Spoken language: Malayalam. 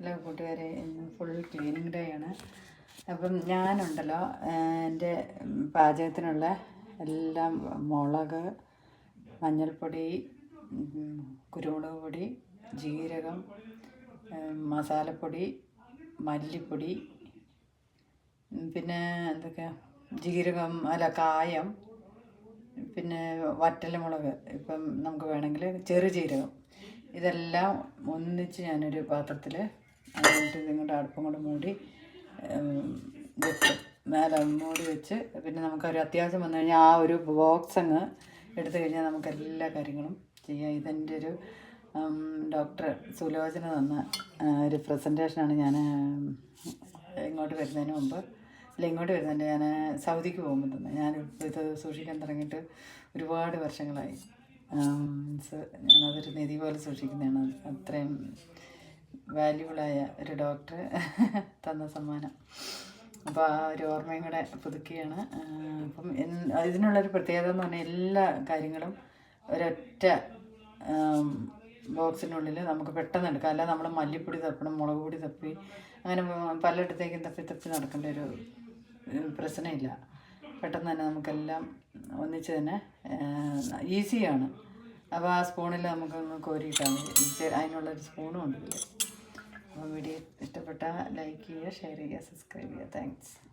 ഹലോ കൂട്ടുകാരെ, ഇന്ന് ഫുൾ ക്ലീനിങ് ഡേ ആണ്. അപ്പം ഞാനുണ്ടല്ലോ എൻ്റെ പാചകത്തിനുള്ള എല്ലാം മുളക്, മഞ്ഞൾപ്പൊടി, കുരുമുളക് പൊടി, ജീരകം, മസാലപ്പൊടി, മല്ലിപ്പൊടി, പിന്നെ ജീരകം കായം, പിന്നെ വറ്റൽമുളക്, ഇപ്പം നമുക്ക് വേണമെങ്കിൽ ചെറുജീരകം, ഇതെല്ലാം ഒന്നിച്ച് ഞാനൊരു പാത്രത്തിൽ അതിട്ട് നിങ്ങളുടെ അടുപ്പും കൂടെ മൂടി വെച്ച് മേലെ മൂടി വെച്ച് പിന്നെ നമുക്കൊരു അത്യാവശ്യം വന്നു കഴിഞ്ഞാൽ ആ ഒരു ബോക്സ് അങ്ങ് എടുത്തു കഴിഞ്ഞാൽ നമുക്ക് എല്ലാ കാര്യങ്ങളും ചെയ്യാം. ഇതെൻ്റെ ഒരു ഡോക്ടർ സുലോചന തന്ന ഒരു പ്രസൻറ്റേഷനാണ്. ഞാൻ ഇങ്ങോട്ട് വരുന്നതിന് മുമ്പ് ഇങ്ങോട്ട് വരുന്നുണ്ട്, ഞാൻ സൗദിക്ക് പോകുമ്പോൾ തന്നെ ഞാനിപ്പോൾ ഇത് സൂക്ഷിക്കാൻ തുടങ്ങിയിട്ട് ഒരുപാട് വർഷങ്ങളായി. മീൻസ് ഞാനതൊരു നിധി പോലെ സൂക്ഷിക്കുന്നതാണ്. അത്രയും വാല്യുബിളായ ഒരു ഡോക്ടർ തന്ന സമ്മാനം. അപ്പോൾ ആ ഒരു ഓർമ്മയും കൂടെ പുതുക്കിയാണ്. അപ്പം ഇതിനുള്ളൊരു പ്രത്യേകത എന്ന് പറഞ്ഞാൽ എല്ലാ കാര്യങ്ങളും ഒരൊറ്റ ബോക്സിനുള്ളിൽ നമുക്ക് പെട്ടെന്ന് എടുക്കാം. അല്ലാതെ നമ്മൾ മല്ലിപ്പൊടി തപ്പണം, മുളക് പൊടി തപ്പി അങ്ങനെ പലയിടത്തേക്കും തപ്പി നടക്കേണ്ട ഒരു പ്രശ്നമില്ല. പെട്ടെന്ന് തന്നെ നമുക്കെല്ലാം ഒന്നിച്ച് തന്നെ ഈസിയാണ്. അപ്പോൾ ആ സ്പൂണിൽ നമുക്കൊന്ന് കോരിയിട്ടാൽ മതി. അതിനുള്ളൊരു സ്പൂണും ഉണ്ട് ഇതിൽ. അപ്പോൾ വീഡിയോ ഇഷ്ടപ്പെട്ടാൽ ലൈക്ക് ചെയ്യുക, ഷെയർ ചെയ്യുക, സബ്സ്ക്രൈബ് ചെയ്യുക. താങ്ക്സ്.